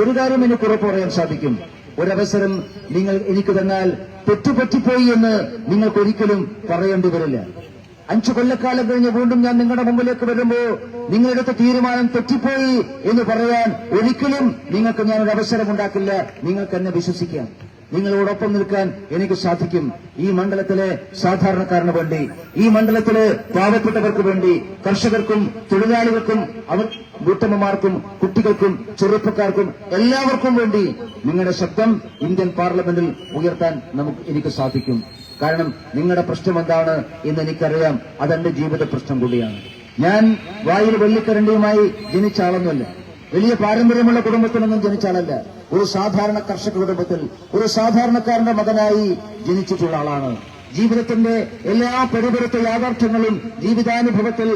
ഒരു കാര്യം എനിക്ക് ഉറപ്പ് പറയാൻ സാധിക്കും, ഒരവസരം നിങ്ങൾ എനിക്ക് തന്നാൽ തെറ്റുപറ്റിപ്പോയി എന്ന് നിങ്ങൾക്ക് ഒരിക്കലും പറയേണ്ടി വരില്ല. 5 കൊല്ലക്കാലം കഴിഞ്ഞ് വീണ്ടും ഞാൻ നിങ്ങളുടെ മുമ്പിലേക്ക് വരുമ്പോ നിങ്ങളെടുത്ത തീരുമാനം തെറ്റിപ്പോയി എന്ന് പറയാൻ ഒരിക്കലും നിങ്ങൾക്ക് ഞാനൊരു അവസരം ഉണ്ടാക്കില്ല. നിങ്ങൾക്ക് എന്നെ വിശ്വസിക്കാം. നിങ്ങളോടൊപ്പം നിൽക്കാൻ എനിക്ക് സാധിക്കും. ഈ മണ്ഡലത്തിലെ സാധാരണക്കാരന് വേണ്ടി, ഈ മണ്ഡലത്തിലെ പാവപ്പെട്ടവർക്ക് വേണ്ടി, കർഷകർക്കും തൊഴിലാളികൾക്കും അവർ വീട്ടമ്മമാർക്കും കുട്ടികൾക്കും ചെറുപ്പക്കാർക്കും എല്ലാവർക്കും വേണ്ടി നിങ്ങളുടെ ശബ്ദം ഇന്ത്യൻ പാർലമെന്റിൽ ഉയർത്താൻ എനിക്ക് സാധിക്കും. കാരണം നിങ്ങളുടെ പ്രശ്നം എന്താണ് എന്ന് എനിക്കറിയാം. അതെന്റെ ജീവിത പ്രശ്നം കൂടിയാണ്. ഞാൻ വായിൽ വെള്ളിക്കരണ്ടിയുമായി ജനിച്ച ആളൊന്നുമല്ല. വലിയ പാരമ്പര്യമുള്ള കുടുംബത്തിലൊന്നും ജനിച്ച ആളല്ല. ഒരു സാധാരണ കർഷക കുടുംബത്തിൽ ഒരു സാധാരണക്കാരന്റെ മകനായി ജനിച്ചിട്ടുള്ള ആളാണ്. ജീവിതത്തിന്റെ എല്ലാ പെരുപെരുത്ത യാഥാർത്ഥ്യങ്ങളും ജീവിതാനുഭവത്തിൽ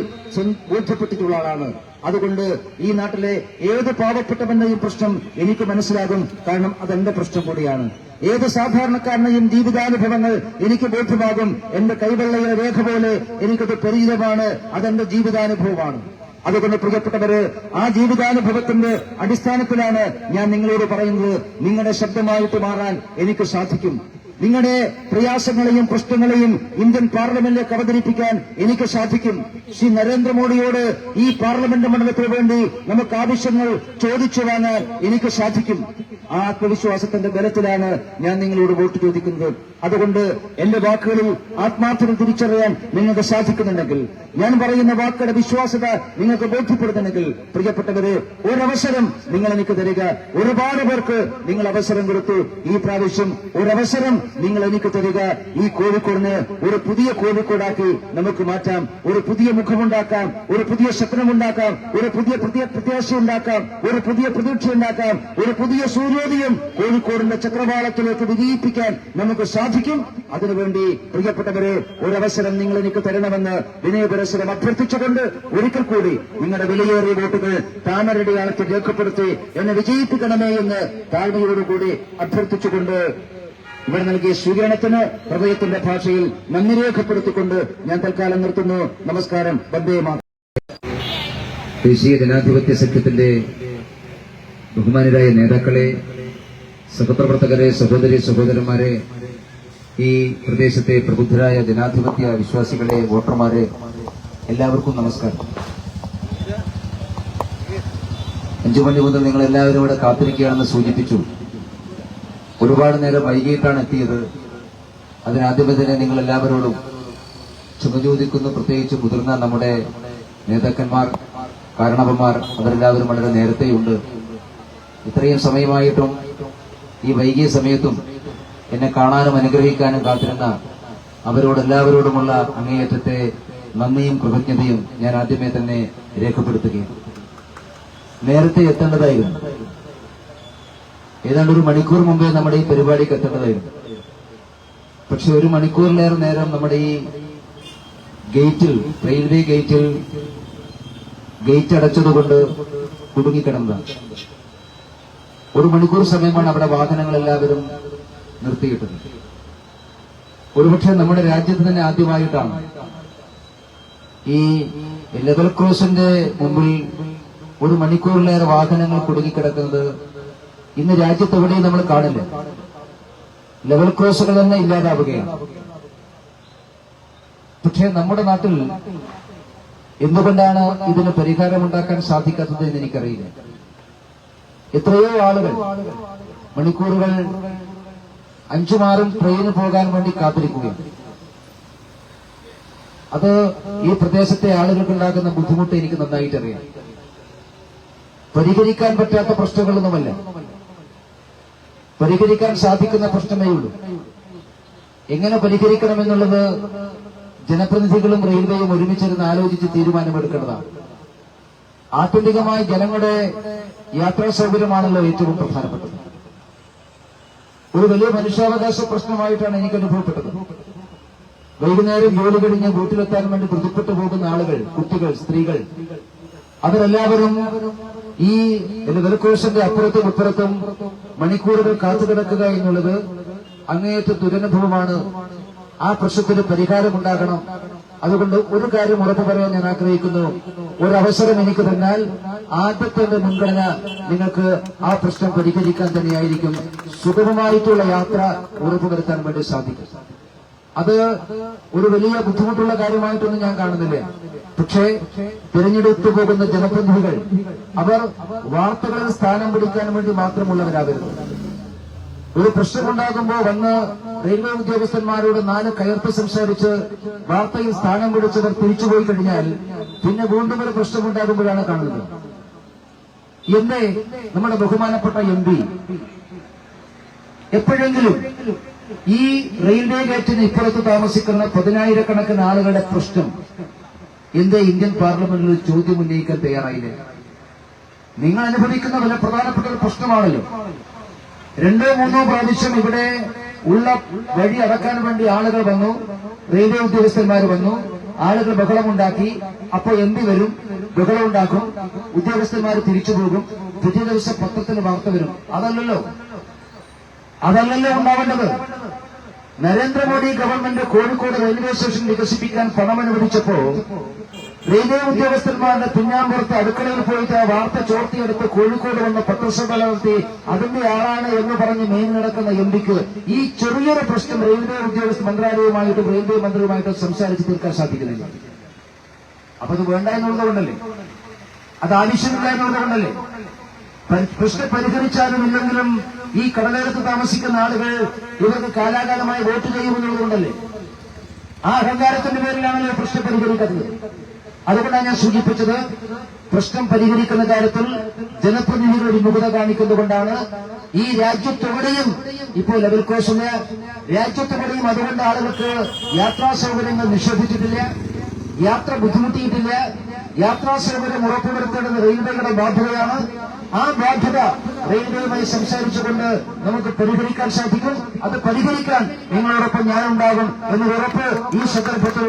ബോധ്യപ്പെട്ടിട്ടുള്ള ആളാണ്. അതുകൊണ്ട് ഈ നാട്ടിലെ ഏത് പാവപ്പെട്ടവന്റെയും പ്രശ്നം എനിക്ക് മനസ്സിലാകും. കാരണം അതെന്റെ പ്രശ്നം കൂടിയാണ്. ഏത് സാധാരണക്കാരനെയും ജീവിതാനുഭവങ്ങൾ എനിക്ക് ബോധ്യമാകും. എന്റെ കൈവെള്ളയിലെ രേഖ പോലെ എനിക്കത് പരിചിതമാണ്. അതെന്റെ ജീവിതാനുഭവമാണ്. അതുകൊണ്ട് പ്രിയപ്പെട്ടവര്, ആ ജീവിതാനുഭവത്തിന്റെ അടിസ്ഥാനത്തിലാണ് ഞാൻ നിങ്ങളോട് പറയുന്നത്. നിങ്ങളുടെ ശബ്ദമായിട്ട് മാറാൻ എനിക്ക് സാധിക്കും. നിങ്ങളുടെ പ്രയാസങ്ങളെയും പ്രശ്നങ്ങളെയും ഇന്ത്യൻ പാർലമെന്റിലേക്ക് അവതരിപ്പിക്കാൻ എനിക്ക് സാധിക്കും. ശ്രീ നരേന്ദ്രമോദിയോട് ഈ പാർലമെന്റ് മണ്ഡലത്തിന് വേണ്ടി നമുക്ക് ആവശ്യങ്ങൾ ചോദിച്ചു വാങ്ങാൻ എനിക്ക് സാധിക്കും. ആ ആത്മവിശ്വാസത്തിന്റെ ബലത്തിലാണ് ഞാൻ നിങ്ങളോട് വോട്ട് ചോദിക്കുന്നത്. അതുകൊണ്ട് എന്റെ വാക്കുകളിൽ ആത്മാർത്ഥത തിരിച്ചറിയാൻ നിങ്ങൾക്ക് സാധിക്കുന്നുണ്ടെങ്കിൽ, ഞാൻ പറയുന്ന വാക്കുകളുടെ വിശ്വാസത നിങ്ങൾക്ക് ബോധ്യപ്പെടുന്നുണ്ടെങ്കിൽ, പ്രിയപ്പെട്ടവരെ, ഒരവസരം നിങ്ങൾ എനിക്ക് തരിക. ഒരുപാട് പേർക്ക് നിങ്ങൾ അവസരം കൊടുത്തു. ഈ പ്രാവശ്യം ഒരവസരം നിങ്ങൾ എനിക്ക് തരിക. ഈ കോഴിക്കോടിന് ഒരു പുതിയ കോഴിക്കോടാക്കി നമുക്ക് മാറ്റാം. ഒരു പുതിയ മുഖമുണ്ടാക്കാം, ഒരു പുതിയ സ്വപ്നമുണ്ടാക്കാം, ഒരു പുതിയ പ്രത്യാശ ഉണ്ടാക്കാം, ഒരു പുതിയ പ്രതീക്ഷ ഉണ്ടാക്കാം, ഒരു പുതിയ സൂര്യോദയം കോഴിക്കോടിന്റെ ചക്രവാളത്തിലേക്ക് വിജയിപ്പിക്കാൻ നമുക്ക് സാധിക്കും. അതിനുവേണ്ടി പ്രിയപ്പെട്ടവരെ, ഒരവസരം നിങ്ങൾ എനിക്ക് തരണമെന്ന് വിനയപരസ്പരം അഭ്യർത്ഥിച്ചുകൊണ്ട് ഒരിക്കൽ കൂടി നിങ്ങളുടെ വിലയേറിയ വോട്ടുകൾ താമരടിയാളത്തിൽ രേഖപ്പെടുത്തി എന്നെ വിജയിപ്പിക്കണമേ എന്ന് താഴ്മയോടുകൂടി അഭ്യർത്ഥിച്ചുകൊണ്ട് ഇവിടെ നൽകിയ സ്വീകരണത്തിന് ഹൃദയത്തിന്റെ ഭാഷയിൽ നന്ദി രേഖപ്പെടുത്തിക്കൊണ്ട് ഞാൻ തൽക്കാലം നിർത്തുന്നു. നമസ്കാരം. വന്ദേ മാതരം. ദേശീയ ജനാധിപത്യ സഖ്യത്തിന്റെ ബഹുമാനരായ നേതാക്കളെ, സഹപ്രവർത്തകരെ, സഹോദരി സഹോദരന്മാരെ, ഈ പ്രദേശത്തെ പ്രബുദ്ധരായ ജനാധിപത്യ വിശ്വാസികളെ, വോട്ടർമാരെ, എല്ലാവർക്കും നമസ്കാരം. 5 മണി മുതൽ നിങ്ങൾ എല്ലാവരും ഇവിടെ കാത്തിരിക്കുകയാണെന്ന് സൂചിപ്പിച്ചു. ഒരുപാട് നേരം വൈകിട്ടാണ് എത്തിയത്. അതിനാദ്യമേ തന്നെ നിങ്ങൾ എല്ലാവരോടും ക്ഷമ ചോദിക്കുന്നു. പ്രത്യേകിച്ച് മുതിർന്ന നമ്മുടെ നേതാക്കന്മാർ, കാരണവന്മാർ, അവരെല്ലാവരും വളരെ നേരത്തെയുണ്ട്. ഇത്രയും സമയമായിട്ടും ഈ വൈകിയ സമയത്തും എന്നെ കാണാനും അനുഗ്രഹിക്കാനും കാത്തിരുന്ന അവരോടെല്ലാവരോടുമുള്ള അങ്ങേയറ്റത്തെ നന്ദിയും കൃതജ്ഞതയും ഞാൻ ആദ്യമേ തന്നെ രേഖപ്പെടുത്തുകയാണ്. നേരത്തെ എത്തേണ്ടതായിരുന്നു. ഏതാണ്ട് 1 മണിക്കൂർ മുമ്പേ നമ്മുടെ ഈ പരിപാടിക്ക് എത്തേണ്ടതായിരുന്നു. പക്ഷെ 1 മണിക്കൂറിലേറെ നേരം നമ്മുടെ ഈ ഗേറ്റിൽ, റെയിൽവേ ഗേറ്റിൽ ഗേറ്റ് അടച്ചതുകൊണ്ട് കുടുങ്ങിക്കിടന്നതാണ്. 1 മണിക്കൂർ സമയമാണ് അവിടെ വാഹനങ്ങളെല്ലാവരും നിർത്തിയിട്ടത്. ഒരുപക്ഷെ നമ്മുടെ രാജ്യത്ത് തന്നെ ആദ്യമായിട്ടാണ് ഈ ലെവൽ ക്രോസിന്റെ മുമ്പിൽ 1 മണിക്കൂറിലേറെ വാഹനങ്ങൾ കുടുങ്ങിക്കിടക്കുന്നത്. ഇന്ന് രാജ്യത്തെവിടെയും നമ്മൾ കാണില്ല. ലെവൽ ക്രോസുകൾ തന്നെ ഇല്ലാതാവുകയാണ്. പക്ഷേ നമ്മുടെ നാട്ടിൽ എന്തുകൊണ്ടാണ് ഇതിന് പരിഹാരമുണ്ടാക്കാൻ സാധിക്കാത്തത് എന്ന് എനിക്കറിയില്ല. എത്രയോ ആളുകൾ മണിക്കൂറുകൾ 5ഉം 6ഉം ട്രെയിന് പോകാൻ വേണ്ടി കാത്തിരിക്കുകയാണ്. അത് ഈ പ്രദേശത്തെ ആളുകൾക്കുണ്ടാകുന്ന ബുദ്ധിമുട്ട് എനിക്ക് നന്നായിട്ടറിയാം. പരിഹരിക്കാൻ പറ്റാത്ത പ്രശ്നങ്ങളൊന്നുമല്ല, പരിഹരിക്കാൻ സാധിക്കുന്ന പ്രശ്നമേ ഉള്ളൂ. എങ്ങനെ പരിഹരിക്കണമെന്നുള്ളത് ജനപ്രതിനിധികളും റെയിൽവേയും ഒരുമിച്ചിരുന്ന് ആലോചിച്ച് തീരുമാനമെടുക്കേണ്ടതാണ്. ആത്യന്തികമായി ജനങ്ങളുടെ യാത്രാ സൗകര്യമാണല്ലോ ഏറ്റവും പ്രധാനപ്പെട്ടത്. ഒരു വലിയ മനുഷ്യാവകാശ പ്രശ്നമായിട്ടാണ് എനിക്ക് അനുഭവപ്പെട്ടത്. വൈകുന്നേരം ജോലി കഴിഞ്ഞ് വീട്ടിലെത്താൻ വേണ്ടി ധൃതിപ്പെട്ടു പോകുന്ന ആളുകൾ, കുട്ടികൾ, സ്ത്രീകൾ, അവരെല്ലാവരും ഈ വെലക്കോശന്റെ അപ്പുറത്തും ഇപ്പുറത്തും മണിക്കൂറുകൾ കാത്തുകിടക്കുക എന്നുള്ളത് അങ്ങേയറ്റ ദുരനുഭവമാണ്. ആ പ്രശ്നത്തിന് പരിഹാരമുണ്ടാകണം. അതുകൊണ്ട് ഒരു കാര്യം ഉറപ്പു പറയാൻ ഞാൻ ആഗ്രഹിക്കുന്നു. ഒരവസരം എനിക്ക് തന്നാൽ ആദ്യത്തെ മുൻഗണന നിങ്ങൾക്ക് ആ പ്രശ്നം പരിഹരിക്കാൻ തന്നെയായിരിക്കും. സുഗമമായിട്ടുള്ള യാത്ര ഉറപ്പുവരുത്താൻ വേണ്ടി സാധിക്കും. അത് ഒരു വലിയ ബുദ്ധിമുട്ടുള്ള കാര്യമായിട്ടൊന്നും ഞാൻ കാണുന്നില്ല. പക്ഷേ തിരഞ്ഞെടുത്തു പോകുന്ന ജനപ്രതിനിധികൾ അവർ വാർത്തകളിൽ സ്ഥാനം പിടിക്കാൻ വേണ്ടി മാത്രമുള്ളവരാകരുത്. ഒരു പ്രശ്നമുണ്ടാകുമ്പോൾ വന്ന് റെയിൽവേ ഉദ്യോഗസ്ഥന്മാരോട് 4 കയർത്ത് സംസാരിച്ച് വാർത്തയിൽ സ്ഥാനം പിടിച്ചവർ തിരിച്ചുപോയി കഴിഞ്ഞാൽ പിന്നെ വീണ്ടും ഒരു പ്രശ്നമുണ്ടാകുമ്പോഴാണ് കാണുന്നത്. എന്റെ നമ്മുടെ ബഹുമാനപ്പെട്ട MP എപ്പോഴെങ്കിലും ഈ റെയിൽവേ ഗേറ്റിന് ഇപ്പുറത്ത് താമസിക്കുന്ന 10,000-കണക്കിന് ആളുകളുടെ പ്രശ്നം എന്തേ ഇന്ത്യൻ പാർലമെന്റിൽ ചോദ്യം ഉന്നയിക്കാൻ തയ്യാറായില്ലേ? നിങ്ങൾ അനുഭവിക്കുന്ന വളരെ പ്രധാനപ്പെട്ട ഒരു പ്രശ്നമാണല്ലോ. 2-3 പ്രാവശ്യം ഇവിടെ ഉള്ള വഴി അടക്കാൻ വേണ്ടി ആളുകൾ വന്നു, റെയിൽവേ ഉദ്യോഗസ്ഥന്മാർ വന്നു, ആളുകൾ ബഹളമുണ്ടാക്കി. അപ്പോൾ MP വരും, ബഹളമുണ്ടാക്കും, ഉദ്യോഗസ്ഥന്മാർ തിരിച്ചു പോകും, പിറ്റേ ദിവസം പത്രത്തിന് വാർത്ത വരും. അതല്ലല്ലോ ഉണ്ടാവേണ്ടത്. Narendra Modi government Kozhikode railway station വികസിപ്പിക്കാൻ പണം അനുവദിച്ചപ്പോ റെയിൽവേ ഉദ്യോഗസ്ഥന്മാരുടെ പിന്നാമ്പുറത്ത് അടുക്കളയിൽ പോയിട്ട് ആ വാർത്ത ചോർത്തിയെടുത്ത് കോഴിക്കോട് വന്ന് പത്രസഭ നടത്തി അതിന്റെ ആളാണ് എന്ന് പറഞ്ഞ് മെയിൻ നടക്കുന്ന MPക്ക് ഈ ചെറിയൊരു പ്രശ്നം റെയിൽവേ ഉദ്യോഗസ്ഥ മന്ത്രാലയവുമായിട്ടും റെയിൽവേ മന്ത്രിയുമായിട്ടും സംസാരിച്ച് തീർക്കാൻ സാധിക്കുന്നില്ല. അപ്പൊ അത് വേണ്ട എന്നുള്ളതുകൊണ്ടല്ലേ, അത് ആവശ്യമില്ല എന്നുള്ളതുകൊണ്ടല്ലേ. പ്രശ്നം പരിഹരിച്ചാലും ഇല്ലെങ്കിലും ഈ കടലോരത്ത് താമസിക്കുന്ന ആളുകൾ ഇവർക്ക് കാലാകാലമായി വോട്ട് ചെയ്യുമെന്നുള്ളതുകൊണ്ടല്ലേ. ആ അഹങ്കാരത്തിന്റെ പേരിലാണല്ലോ പ്രശ്നം പരിഹരിക്കുന്നത്. അതുകൊണ്ടാണ് ഞാൻ സൂചിപ്പിച്ചത്, പ്രശ്നം പരിഹരിക്കുന്ന കാര്യത്തിൽ ജനപ്രതിനിധികൾ വിമുഖത കാണിക്കുന്നതുകൊണ്ടാണ് ഈ രാജ്യത്തെവിടെയും ഇപ്പോൾ ലെവൽ ക്രോസില്ല, രാജ്യത്തെവിടെയും അതുകൊണ്ട് ആളുകൾക്ക് യാത്രാ സൗകര്യങ്ങൾ നിഷേധിച്ചിട്ടില്ല, യാത്ര ബുദ്ധിമുട്ടിയിട്ടില്ല. യാത്രാ സൗകര്യം ഉറപ്പുവരുത്തേണ്ടത് റെയിൽവേയുടെ ബാധ്യതയാണ്. ആ ബാധ്യത റെയിൽവേയുമായി സംസാരിച്ചുകൊണ്ട് നമുക്ക് പരിഹരിക്കാൻ സാധിക്കും. അത് പരിഹരിക്കാൻ നിങ്ങളോടൊപ്പം ഞാനുണ്ടാകും എന്നൊരു ഉറപ്പ് ഈ സന്ദർഭത്തിൽ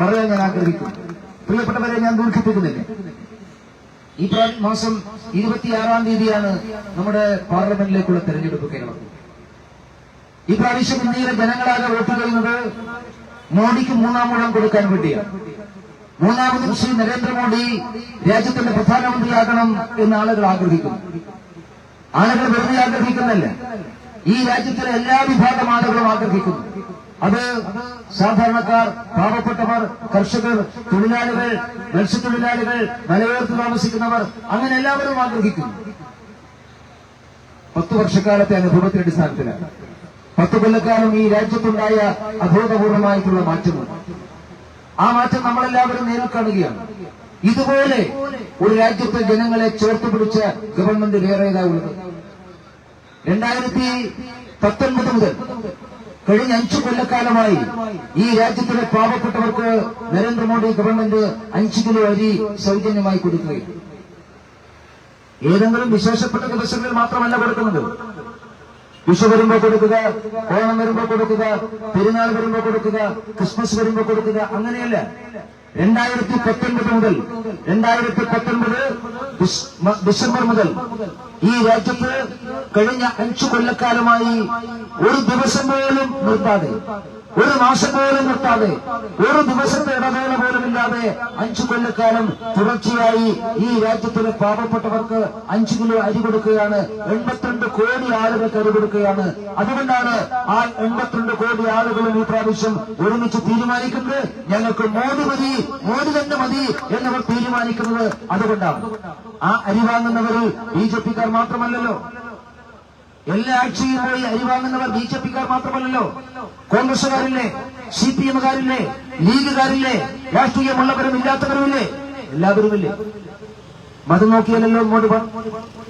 പറയാൻ ഞാൻ ആഗ്രഹിക്കും. പ്രിയപ്പെട്ടവരെ, ഞാൻ ദീർഘിപ്പിക്കുന്നില്ല. ഈ മാസം 26-ാം തീയതിയാണ് നമ്മുടെ പാർലമെന്റിലേക്കുള്ള തെരഞ്ഞെടുപ്പ് കേരളം. ഈ പ്രാവശ്യം ഇന്ത്യയിലെ ജനങ്ങളാകെ വോട്ട് ചെയ്യുന്നത് മോദിക്ക് 3-ാം ഊഴം കൊടുക്കാൻ വേണ്ടിയാണ്. 3ാമതും ശ്രീ നരേന്ദ്രമോദി രാജ്യത്തിന്റെ പ്രധാനമന്ത്രിയാകണം എന്ന് ആളുകൾ ആഗ്രഹിക്കുന്നു. ആളുകൾ വെറുതെ ആഗ്രഹിക്കുന്നില്ല, ഈ രാജ്യത്തിലെ എല്ലാ വിഭാഗം ആളുകളും ആഗ്രഹിക്കുന്നു. അത് സാധാരണക്കാർ, പാവപ്പെട്ടവർ, കർഷകർ, തൊഴിലാളികൾ, മത്സ്യത്തൊഴിലാളികൾ, മലയോരത്ത് താമസിക്കുന്നവർ, അങ്ങനെ എല്ലാവരും ആഗ്രഹിക്കുന്നു. 10 വർഷക്കാലത്തെ അനുഭവത്തിന്റെ അടിസ്ഥാനത്തിലാണ് 10 കൊല്ലക്കാലം ഈ രാജ്യത്തുണ്ടായ അബോധപൂർവമായിട്ടുള്ള മാറ്റമുണ്ട്. ആ മാറ്റം നമ്മളെല്ലാവരും നേരിൽ കാണുകയാണ്. ഇതുപോലെ ഒരു രാജ്യത്തെ ജനങ്ങളെ ചേർത്ത് പിടിച്ച ഗവൺമെന്റ് വേറെ ഏതാ ഉള്ളത്? 2019 മുതൽ കഴിഞ്ഞ 5 കൊല്ലക്കാലമായി ഈ രാജ്യത്തിലെ പാവപ്പെട്ടവർക്ക് നരേന്ദ്രമോദി ഗവൺമെന്റ് 5 കിലോ അരി സൗജന്യമായി കൊടുക്കുകയും ഏതെങ്കിലും വിശേഷപ്പെട്ട ദിവസങ്ങളിൽ മാത്രമല്ല കൊടുക്കുന്നത്. വിഷു വരുമ്പോ കൊടുക്കുക, ഓണം വരുമ്പോ കൊടുക്കുക, പെരുന്നാൾ വരുമ്പോ കൊടുക്കുക, ക്രിസ്മസ് വരുമ്പോ കൊടുക്കുക, അങ്ങനെയല്ല. 2019 മുതൽ 2019 ഡിസംബർ മുതൽ ഈ രാജ്യത്ത് കഴിഞ്ഞ 5 കൊല്ലക്കാലമായി ഒരു ദിവസം പോലും നിർത്താതെ, ഒരു മാസം പോലും നിർത്താതെ, ഒരു ദിവസത്തെ ഇടവേള പോലുമില്ലാതെ 5 കൊല്ലക്കാലം തുടർച്ചയായി ഈ രാജ്യത്തിലെ പാവപ്പെട്ടവർക്ക് 5 കിലോ അരി കൊടുക്കുകയാണ്. 82 കോടി ആളുകൾക്ക് അരി കൊടുക്കുകയാണ്. അതുകൊണ്ടാണ് ആ 82 കോടി ആളുകളും ഈ പ്രാവശ്യം ഒരുമിച്ച് തീരുമാനിക്കുന്നത് ഞങ്ങൾക്ക് മോദി മതി, മോദി തന്നെ മതി എന്നവർ തീരുമാനിക്കുന്നത് അതുകൊണ്ടാണ്. ആ അരി വാങ്ങുന്നവർ BJP-ക്കാർ മാത്രമല്ലല്ലോ. എല്ലാ ആഴ്ചയും പോയി അരി വാങ്ങുന്നവർ BJP-ക്കാർ മാത്രമല്ലല്ലോ. കോൺഗ്രസുകാരില്ലേ, CPM-കാരില്ലേ, ലീഗുകാരില്ലേ, രാഷ്ട്രീയമുള്ളവരും ഇല്ലാത്തവരുമില്ലേ, എല്ലാവരുമില്ലേ. മതം നോക്കിയാലല്ലോ ഇങ്ങോട്ട്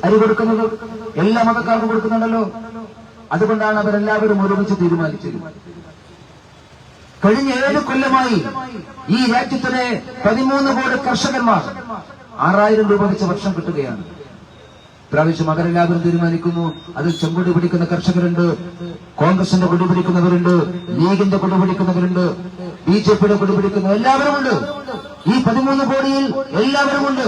അരി കൊടുക്കുന്നത്, എല്ലാ മതക്കാർക്കും കൊടുക്കുന്നുണ്ടല്ലോ. അതുകൊണ്ടാണ് അവരെല്ലാവരും ഒരുമിച്ച് തീരുമാനിച്ചത്. കഴിഞ്ഞ 7 കൊല്ലമായി ഈ രാജ്യത്തിലെ 13 കോടി കർഷകന്മാർ 6000 രൂപ വെച്ച് വർഷം കിട്ടുകയാണ്. പ്രാവശ്യം അവരെല്ലാവരും തീരുമാനിക്കുന്നു. അതിൽ ചെങ്കൊടി പിടിക്കുന്ന കർഷകരുണ്ട്, കോൺഗ്രസിന്റെ കൊടി പിടിക്കുന്നവരുണ്ട്, ലീഗിന്റെ കൊടി പിടിക്കുന്നവരുണ്ട്, BJP-യുടെ കൊടി പിടിക്കുന്ന എല്ലാവരുമുണ്ട്. ഈ 13 കോടിയിൽ എല്ലാവരുമുണ്ട്.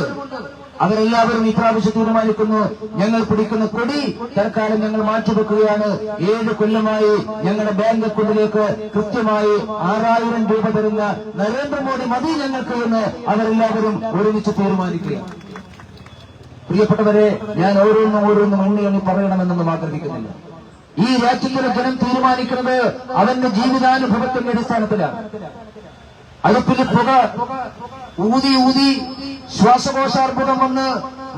അവരെല്ലാവരും ഈ പ്രാവശ്യം തീരുമാനിക്കുന്നു, ഞങ്ങൾ പിടിക്കുന്ന കൊടി തൽക്കാലം ഞങ്ങൾ മാറ്റിവെക്കുകയാണ്. 7 കൊല്ലമായി ഞങ്ങളുടെ ബാങ്ക് അക്കൗണ്ടിലേക്ക് കൃത്യമായി 6000 രൂപ തരുന്ന നരേന്ദ്രമോദി മതി ഞങ്ങൾക്ക് എന്ന് അവരെല്ലാവരും ഒരുമിച്ച് തീരുമാനിക്കുകയാണ്. പ്രിയപ്പെട്ടവരെ, ഞാൻ ഓരോന്നും എണ്ണി പറയണമെന്നൊന്നും ആഗ്രഹിക്കുന്നില്ല. ഈ രാജ്യത്തിലെ ജനം തീരുമാനിക്കുന്നത് അവന്റെ ജീവിതാനുഭവത്തിന്റെ അടിസ്ഥാനത്തിലാണ്. അടുപ്പിൽ പുക ഊതി ശ്വാസകോശാർബുദം വന്ന്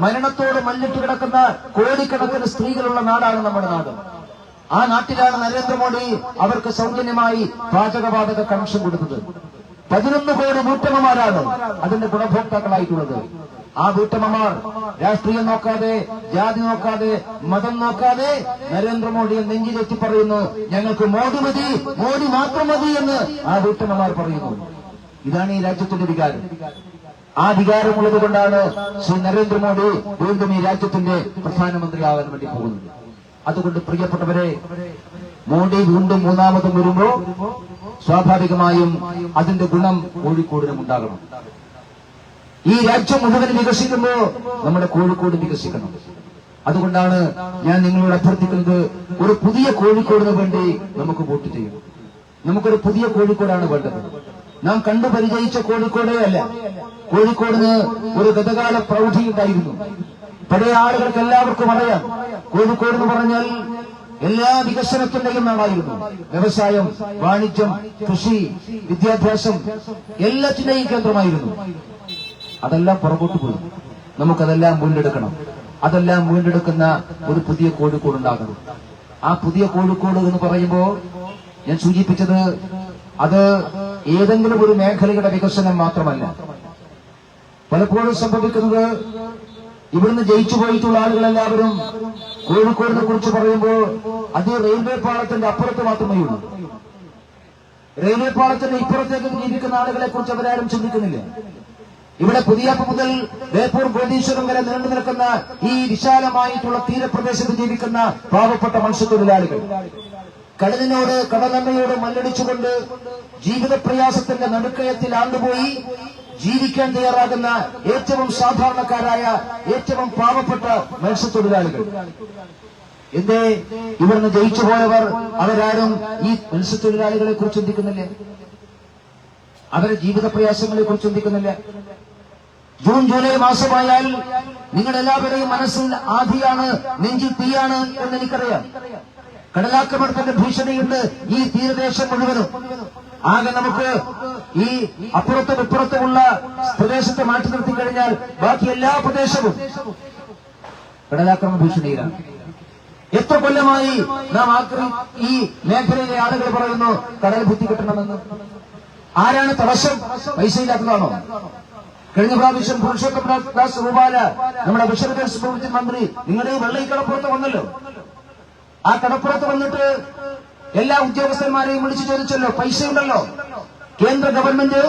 മരണത്തോട് മല്ലിട്ട് കിടക്കുന്ന കോടിക്കണക്കിന് സ്ത്രീകളുള്ള നാടാണ് നമ്മുടെ നാട്. ആ നാട്ടിലാണ് നരേന്ദ്രമോദി അവർക്ക് സൗജന്യമായി പാചകവാതക കണക്ഷൻ കൊടുത്തത്. 11 കോടി വീട്ടമ്മമാരാണ് അതിന്റെ ഗുണഭോക്താക്കളായിട്ടുള്ളത്. ആ വീട്ടമ്മമാർ രാഷ്ട്രീയം നോക്കാതെ, ജാതി നോക്കാതെ, മതം നോക്കാതെ നരേന്ദ്രമോദിയെ നെഞ്ചിലെത്തി പറയുന്നു, ഞങ്ങൾക്ക് മോദി മതി, മോദി മാത്രം മതി എന്ന് ആ വീട്ടമ്മമാർ പറയുന്നു. ഇതാണ് ഈ രാജ്യത്തിന്റെ വികാരം. ആ വികാരമുള്ളത് കൊണ്ടാണ് ശ്രീ നരേന്ദ്രമോദി വീണ്ടും ഈ രാജ്യത്തിന്റെ പ്രധാനമന്ത്രിയാകാൻ വേണ്ടി പോകുന്നത്. അതുകൊണ്ട് പ്രിയപ്പെട്ടവരെ, മോദി വീണ്ടും മൂന്നാമതും വരുമ്പോ സ്വാഭാവികമായും അതിന്റെ ഗുണം കോഴിക്കോടിനും ഉണ്ടാകണം. ഈ രാജ്യം മുഴുവൻ വികസിക്കുമ്പോ നമ്മുടെ കോഴിക്കോട് വികസിക്കണം. അതുകൊണ്ടാണ് ഞാൻ നിങ്ങളോട് അഭ്യർത്ഥിക്കുന്നത്, ഒരു പുതിയ കോഴിക്കോടിന് വേണ്ടി നമുക്ക് വോട്ട് ചെയ്യണം. നമുക്കൊരു പുതിയ കോഴിക്കോടാണ് വേണ്ടത്. നാം കണ്ടു പരിചയിച്ച കോഴിക്കോടേ അല്ല. കോഴിക്കോടിന് ഒരു ഗതകാല പ്രൗഢി ഉണ്ടായിരുന്നു. പഴയ ആളുകൾക്ക് എല്ലാവർക്കും അറിയാം, കോഴിക്കോട് എന്ന് പറഞ്ഞാൽ എല്ലാ വികസനത്തിന്റെയും നാടായിരുന്നു. വ്യവസായം, വാണിജ്യം, കൃഷി, വിദ്യാഭ്യാസം എല്ലാത്തിന്റെയും കേന്ദ്രമായിരുന്നു. അതെല്ലാം പുറകോട്ട് പോയി. നമുക്കതെല്ലാം വീണ്ടെടുക്കണം. അതെല്ലാം വീണ്ടെടുക്കുന്ന ഒരു പുതിയ കോഴിക്കോട് ഉണ്ടാകണം. ആ പുതിയ കോഴിക്കോട് എന്ന് പറയുമ്പോ ഞാൻ സൂചിപ്പിച്ചത് അത് ഏതെങ്കിലും ഒരു മേഖലയുടെ വികസനം മാത്രമല്ല. പലപ്പോഴും സംഭവിക്കുന്നത്, ഇവിടുന്ന് ജയിച്ചു പോയിട്ടുള്ള ആളുകളെല്ലാവരും കോഴിക്കോടിനെ കുറിച്ച് പറയുമ്പോൾ അത് റെയിൽവേ പാളത്തിന്റെ അപ്പുറത്ത് മാത്രമേ ഉള്ളൂ. റെയിൽവേ പാളത്തിന്റെ ഇപ്പുറത്തേക്ക് ജീവിക്കുന്ന ആളുകളെ കുറിച്ച് അവരാരും ചിന്തിക്കുന്നില്ല. ഇവിടെ പുതിയാപ്പ് മുതൽ ബേപ്പൂർ കോടീശ്വരം വരെ നീണ്ടു നിൽക്കുന്ന ഈ വിശാലമായിട്ടുള്ള തീരപ്രദേശത്ത് ജീവിക്കുന്ന പാവപ്പെട്ട മത്സ്യത്തൊഴിലാളികൾ, കടലിനോട്, കടലമ്മയോട് മല്ലടിച്ചുകൊണ്ട് ജീവിത പ്രയാസത്തിന്റെ നടുക്കയത്തിൽ ആണ്ടുപോയി ജീവിക്കാൻ തയ്യാറാകുന്ന ഏറ്റവും സാധാരണക്കാരായ, ഏറ്റവും പാവപ്പെട്ട മത്സ്യത്തൊഴിലാളികൾ. എന്തേ ഇവിടുന്ന് ജയിച്ചു പോയവർ അവരാരും ഈ മത്സ്യത്തൊഴിലാളികളെ കുറിച്ച് ചിന്തിക്കുന്നില്ല? അവരുടെ ജീവിത പ്രയാസങ്ങളെ കുറിച്ച് ചിന്തിക്കുന്നില്ല? ജൂൺ ജൂലൈ മാസമായാൽ നിങ്ങളെല്ലാവരുടെയും മനസ്സിൽ ആധിയാണ്, നെഞ്ചിൽ തീയാണ് എന്ന് എനിക്കറിയാം. കടലാക്രമണത്തിന്റെ ഭീഷണിയുണ്ട് ഈ തീരദേശം മുഴുവനും. ആകെ നമുക്ക് ഈ അപ്പുറത്തും ഇപ്പുറത്തുമുള്ള പ്രദേശത്തെ മാറ്റി നിർത്തി കഴിഞ്ഞാൽ ബാക്കി എല്ലാ പ്രദേശവും കടലാക്രമണ ഭീഷണിയിലാണ്. എത്ര കൊല്ലമായി നാം ഈ മേഖലയിലെ ആളുകൾ പറയുന്നു കടൽ ഭിത്തി കെട്ടണമെന്ന്. ആരാണ് തടസ്സം? പൈസയില്ലാത്തതാണോ? കഴിഞ്ഞ പ്രാവശ്യം പുരുഷോത്തം ദാസ് റൂപാല, നമ്മുടെ വിഷയവിദ്യാഭ്യാസ മന്ത്രി, നിങ്ങളുടെ ഈ വെള്ളി കടപ്പുറത്ത് വന്നല്ലോ. ആ കടപ്പുറത്ത് വന്നിട്ട് എല്ലാ ഉദ്യോഗസ്ഥന്മാരെയും വിളിച്ചു ചോദിച്ചല്ലോ, പൈസയുണ്ടല്ലോ. കേന്ദ്ര ഗവൺമെന്റ്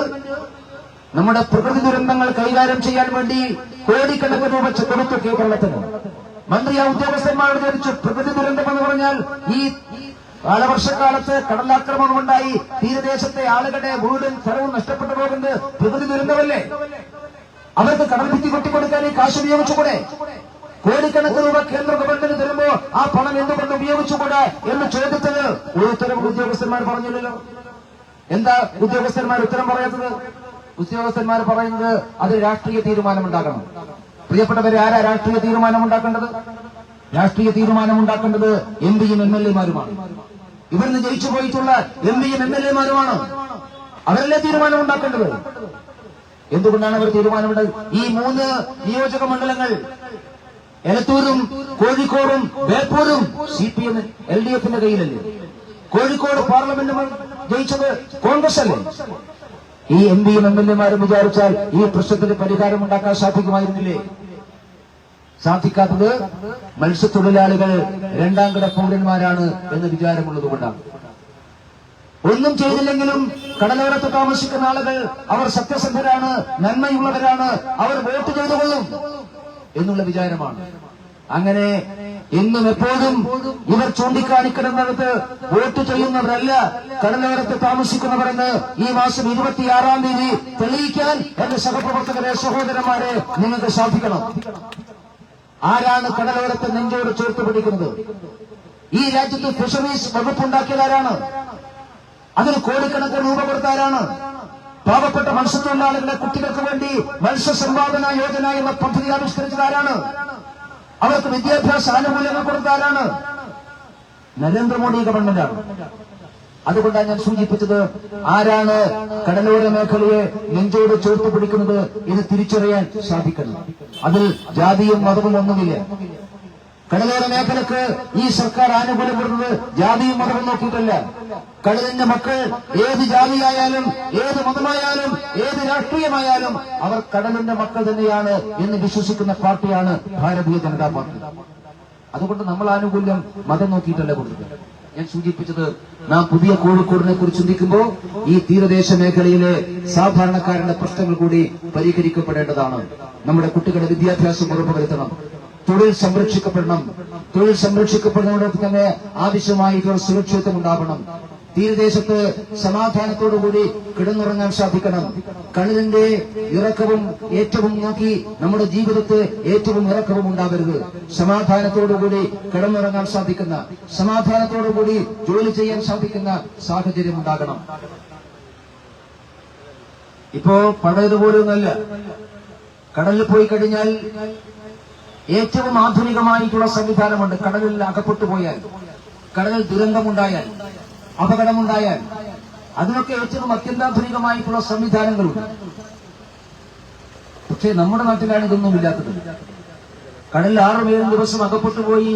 നമ്മുടെ പ്രകൃതി ദുരന്തങ്ങൾ കൈകാര്യം ചെയ്യാൻ വേണ്ടി കോടിക്കണക്കിന് രൂപ കൊടുത്തു കേരളത്തിന്. മന്ത്രി ആ ഉദ്യോഗസ്ഥന്മാരോട് ചോദിച്ചു, പ്രകൃതി ദുരന്തം എന്ന് പറഞ്ഞാൽ ഈ കാലവർഷക്കാലത്ത് കടലാക്രമണം ഉണ്ടായി തീരദേശത്തെ ആളുകളുടെ വീടും സ്ഥലവും നഷ്ടപ്പെട്ടു പോകുന്നത് പ്രകൃതി ദുരന്തമല്ലേ? അവർക്ക് കടൽ ഭിത്തി കൊട്ടിക്കൊടുക്കാൻ ഈ കാശ് ഉപയോഗിച്ചുകൂടെ? കോടിക്കണക്കിന് രൂപ കേന്ദ്ര ഗവൺമെന്റ് തരുമ്പോ ആ പണം എന്തുകൊണ്ട് ഉപയോഗിച്ചുകൂടാ എന്ന് ചോദിച്ചത് ഒരു ഉത്തരം ഉദ്യോഗസ്ഥന്മാർ പറഞ്ഞില്ലല്ലോ. എന്താ ഉദ്യോഗസ്ഥന്മാർ ഉത്തരം പറയാത്തത്? ഉദ്യോഗസ്ഥന്മാർ പറയുന്നത് അത് രാഷ്ട്രീയ തീരുമാനമുണ്ടാകണം. പ്രിയപ്പെട്ടവരെ, ആരാ രാഷ്ട്രീയ തീരുമാനമുണ്ടാക്കേണ്ടത്? രാഷ്ട്രീയ തീരുമാനമുണ്ടാക്കേണ്ടത് എംപിയും MLA-മാരുമാണ്. ഇവിടുന്ന് ജയിച്ചു പോയിട്ടുള്ള എംപിയും MLA-മാരുമാണ്. അവരല്ലേ തീരുമാനമുണ്ടാക്കേണ്ടത്? എന്തുകൊണ്ടാണ് അവർ തീരുമാനമുണ്ടത്? ഈ 3 നിയോജക മണ്ഡലങ്ങൾ എലത്തൂരും കോഴിക്കോടും ബേപ്പൂരും CPM LDF-ന്റെ കയ്യിലല്ലേ? കോഴിക്കോട് പാർലമെന്റ് ജയിച്ചത് കോൺഗ്രസ് അല്ലേ? ഈ എംപിയും MLA-മാരും വിചാരിച്ചാൽ ഈ പ്രശ്നത്തിന് പരിഹാരമുണ്ടാക്കാൻ സാധിക്കുമായിരുന്നില്ലേ? സാധിക്കാത്തത് മത്സ്യത്തൊഴിലാളികൾ രണ്ടാം കിട പൗരന്മാരാണ് എന്ന് വിചാരമുള്ളത് കൊണ്ടാണ്. ഒന്നും ചെയ്തില്ലെങ്കിലും കടലോരത്ത് താമസിക്കുന്ന ആളുകൾ അവർ സത്യസന്ധരാണ്, നന്മയുള്ളവരാണ്, അവർ വോട്ട് ചെയ്തുകൊള്ളും എന്നുള്ള വിചാരമാണ്. അങ്ങനെ എന്നും എപ്പോഴും ഇവർ ചൂണ്ടിക്കാണിക്കുന്നിടത്ത് വോട്ട് ചെയ്യുന്നവരല്ല കടലോരത്ത് താമസിക്കുന്നവരെന്ന് ഈ മാസം 26-ാം തീയതി തെളിയിക്കാൻ എന്റെ സഹപ്രവർത്തകരെ, സഹോദരന്മാരെ നിങ്ങൾക്ക് സാധിക്കണം. ആരാണ് കടലോരത്തെ നെഞ്ചോട് ചേർത്ത് പിടിക്കുന്നത്? ഈ രാജ്യത്ത് ഫിഷറീസ് വകുപ്പുണ്ടാക്കിയതാരാണ്? അതിന് കോടിക്കണക്കിന് രൂപ കൊടുത്താരാണ്? പാവപ്പെട്ട മത്സ്യത്തൊഴിലാളികളെ കുട്ടികൾക്ക് വേണ്ടി മത്സ്യസമ്പാദന യോജന എന്ന പദ്ധതി ആവിഷ്കരിച്ചത് ആരാണ്? അവർക്ക് വിദ്യാഭ്യാസ ആനുകൂല്യങ്ങൾ കൊടുത്താരാണ്? നരേന്ദ്രമോദി ഗവൺമെന്റാണ്. അതുകൊണ്ടാണ് ഞാൻ സൂചിപ്പിച്ചത്, ആരാണ് കടലോര മേഖലയെ നെഞ്ചോട് ചേർത്ത് പിടിക്കുന്നത് ഇത് തിരിച്ചറിയാൻ സാധിക്കണം. അതിൽ ജാതിയും മതവും ഒന്നുമില്ല. കടലോര മേഖലക്ക് ഈ സർക്കാർ ആനുകൂല്യം കൊടുക്കുന്നത് ജാതിയും മതവും നോക്കിയിട്ടല്ല. കടലിന്റെ മക്കൾ ഏത് ജാതിയായാലും ഏത് മതമായാലും ഏത് രാഷ്ട്രീയമായാലും അവർ കടലിന്റെ മക്കൾ തന്നെയാണ് എന്ന് വിശ്വസിക്കുന്ന പാർട്ടിയാണ് ഭാരതീയ ജനതാ പാർട്ടി. അതുകൊണ്ട് നമ്മൾ ആനുകൂല്യം മതം നോക്കിയിട്ടല്ല കൊടുക്കുന്നത്. ഞാൻ സൂചിപ്പിച്ചത്, നാം പുതിയ കോഴിക്കോടിനെ കുറിച്ച് ചിന്തിക്കുമ്പോൾ ഈ തീരദേശ മേഖലയിലെ സാധാരണക്കാരന്റെ പ്രശ്നങ്ങൾ കൂടി പരിഹരിക്കപ്പെടേണ്ടതാണ്. നമ്മുടെ കുട്ടികളുടെ വിദ്യാഭ്യാസം ഉറപ്പുവരുത്തണം. തൊഴിൽ സംരക്ഷിക്കപ്പെടണം. തൊഴിൽ സംരക്ഷിക്കപ്പെടുന്നതോടൊപ്പം തന്നെ ആവശ്യമായിട്ടുള്ള സുരക്ഷിതത്വം ഉണ്ടാവണം. തീരദേശത്ത് സമാധാനത്തോടുകൂടി കിടന്നുറങ്ങാൻ സാധിക്കണം. കടലിന്റെ ഇറക്കവും ഏറ്റവും നോക്കി നമ്മുടെ ജീവിതത്തിൽ ഏറ്റവും ഇറക്കവും ഉണ്ടാവരുത്. സമാധാനത്തോടുകൂടി കിടന്നുറങ്ങാൻ സാധിക്കുന്ന, സമാധാനത്തോടുകൂടി ജോലി ചെയ്യാൻ സാധിക്കുന്ന സാഹചര്യം ഉണ്ടാകണം. ഇപ്പോ പഴയതുപോലെയൊന്നല്ല. കടലിൽ പോയി കഴിഞ്ഞാൽ ഏറ്റവും ആധുനികമായിട്ടുള്ള സംവിധാനമുണ്ട്. കടലിൽ അകപ്പെട്ടു പോയാൽ, കടലിൽ ദുരന്തമുണ്ടായാൽ, അപകടമുണ്ടായാൽ അതിനൊക്കെ ഏറ്റവും അത്യന്താധുനികമായിട്ടുള്ള സംവിധാനങ്ങളുണ്ട്. പക്ഷേ നമ്മുടെ നാട്ടിലാണ് ഇതൊന്നും ഇല്ലാത്തത്. കടലിൽ 6-7 ദിവസം അകപ്പെട്ടു പോയി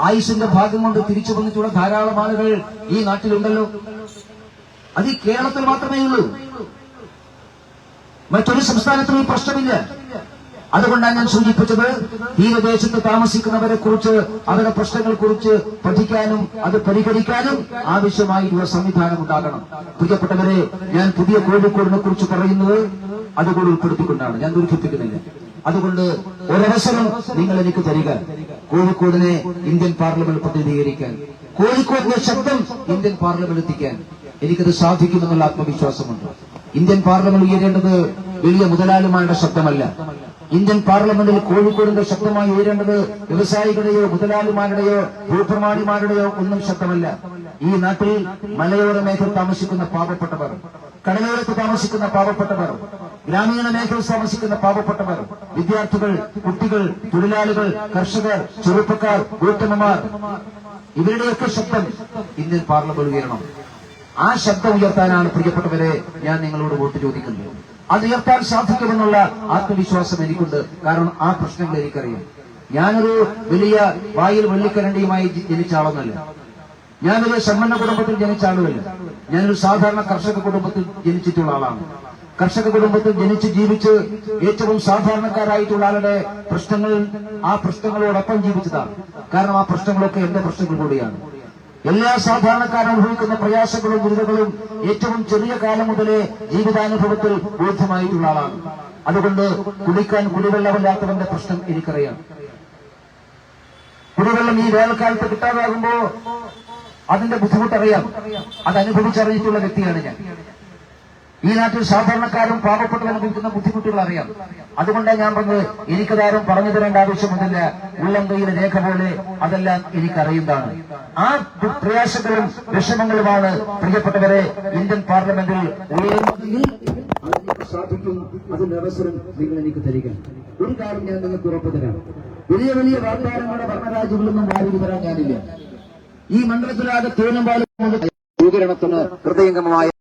ആയുസിന്റെ ഭാഗം കൊണ്ട് തിരിച്ചു വന്നിട്ടുള്ള ധാരാളം ആളുകൾ ഈ നാട്ടിലുണ്ടല്ലോ. അത് ഈ കേരളത്തിൽ മാത്രമേ ഉള്ളൂ. മറ്റൊരു സംസ്ഥാനത്തും ഈ പ്രശ്നമില്ല. അതുകൊണ്ടാണ് ഞാൻ സൂചിപ്പിച്ചത്, തീരദേശത്ത് താമസിക്കുന്നവരെ കുറിച്ച്, അവരുടെ പ്രശ്നങ്ങളെ കുറിച്ച് പഠിക്കാനും അത് പരിഹരിക്കാനും ആവശ്യമായിട്ടുള്ള സംവിധാനം ഉണ്ടാകണം. പ്രിയപ്പെട്ടവരെ, ഞാൻ പുതിയ കോഴിക്കോടിനെ കുറിച്ച് പറയുന്നത് അതുകൂടി ഉൾപ്പെടുത്തിക്കൊണ്ടാണ്. ഞാൻ ദുരിപ്പിക്കുന്നില്ല. അതുകൊണ്ട് ഒരവസരം നിങ്ങൾ എനിക്ക് തരിക, കോഴിക്കോടിനെ ഇന്ത്യൻ പാർലമെന്റ് പ്രതിനിധീകരിക്കാൻ, കോഴിക്കോടിന്റെ ശബ്ദം ഇന്ത്യൻ പാർലമെന്റ് എത്തിക്കാൻ എനിക്കത് സാധിക്കുമെന്നുള്ള ആത്മവിശ്വാസമുണ്ട്. ഇന്ത്യൻ പാർലമെന്റ് ഉയരേണ്ടത് വലിയ മുതലാളിമാരുടെ ശബ്ദമല്ല. ഇന്ത്യൻ പാർലമെന്റിൽ കോഴിക്കോടിന്റെ ശബ്ദമായി ഉയരേണ്ടത് വ്യവസായികളുടെയോ മുതലാളിമാരുടെയോ ഭൂപ്രമാണിമാരുടെയോ ഒന്നും ശബ്ദമല്ല. ഈ നാട്ടിൽ മലയോര മേഖല താമസിക്കുന്ന പാവപ്പെട്ടവർ, കടലോരത്ത് താമസിക്കുന്ന പാവപ്പെട്ടവർ, ഗ്രാമീണ മേഖലയിൽ താമസിക്കുന്ന പാവപ്പെട്ടവർ, വിദ്യാർത്ഥികൾ, കുട്ടികൾ, തൊഴിലാളികൾ, കർഷകർ, ചെറുപ്പക്കാർ, വീട്ടമ്മമാർ, ഇവരുടെയൊക്കെ ശബ്ദം ഇന്ത്യൻ പാർലമെന്റ് ഉയരണം. ആ ശബ്ദം ഉയർത്താനാണ് പ്രിയപ്പെട്ടവരെ ഞാൻ നിങ്ങളോട് വോട്ട് ചോദിക്കുന്നത്. അത് ഉയർത്താൻ സാധിക്കുമെന്നുള്ള ആത്മവിശ്വാസം എനിക്കുണ്ട്. കാരണം ആ പ്രശ്നങ്ങൾ എനിക്കറിയാം. ഞാനൊരു വലിയ വായിൽ വെള്ളിക്കരണ്ടിയുമായി ജനിച്ച ആളൊന്നല്ല. ഞാനൊരു സമ്പന്ന കുടുംബത്തിൽ ജനിച്ച ആളുമല്ല. ഞാനൊരു സാധാരണ കർഷക കുടുംബത്തിൽ ജനിച്ചിട്ടുള്ള ആളാണ്. കർഷക കുടുംബത്തിൽ ജനിച്ച് ജീവിച്ച് ഏറ്റവും സാധാരണക്കാരായിട്ടുള്ള ആളുടെ പ്രശ്നങ്ങൾ, ആ പ്രശ്നങ്ങളോടൊപ്പം ജീവിച്ചതാണ്. കാരണം ആ പ്രശ്നങ്ങളൊക്കെ എന്റെ പ്രശ്നങ്ങൾ കൂടിയാണ്. എല്ലാ സാധാരണക്കാരും അനുഭവിക്കുന്ന പ്രയാസങ്ങളും ദുരിതങ്ങളും ഏറ്റവും ചെറിയ കാലം മുതലേ ജീവിതാനുഭവത്തിൽ ബോധ്യമായിട്ടുള്ള ആളാണ്. അതുകൊണ്ട് കുടിക്കാൻ കുടിവെള്ളമില്ലാത്തവന്റെ പ്രശ്നം എനിക്കറിയാം. കുടിവെള്ളം ഈ വേനൽക്കാലത്ത് കിട്ടാതാകുമ്പോ അതിന്റെ ബുദ്ധിമുട്ടറിയാം. അത് അനുഭവിച്ചറിഞ്ഞിട്ടുള്ള വ്യക്തിയാണ് ഞാൻ. ഈ നാട്ടിൽ സാധാരണക്കാരും പാവപ്പെട്ടവർ അനുഭവിക്കുന്ന ബുദ്ധിമുട്ടുകൾ അറിയാം. അതുകൊണ്ടാണ് ഞാൻ പറഞ്ഞത്, എനിക്കതാരും പറഞ്ഞു തരേണ്ട ആവശ്യമൊന്നുമില്ല. ഉള്ളം കൈയിലെ രേഖ പോലെ അതെല്ലാം എനിക്കറിയുന്നതാണ്. ആ പ്രയാസങ്ങളും വിഷമങ്ങളുമാണ് പ്രിയപ്പെട്ടവരെ ഇന്ത്യൻ പാർലമെന്റിൽ സാധിക്കും. അതിന്റെ അവസരം നിങ്ങൾ എനിക്ക് തരിക. ഒരു കാര്യം ഞാൻ നിങ്ങൾക്ക് ഉറപ്പു തരാം, വലിയ വലിയ വാഗ്ദാനങ്ങളുടെ ഭരണരാജ്യങ്ങളൊന്നും വാരി വരാൻ ഞാനില്ല. ഈ മണ്ഡലത്തിലാകെ തേനും പാലും സ്വീകരണത്തിന് ഹൃദയംഗമമായ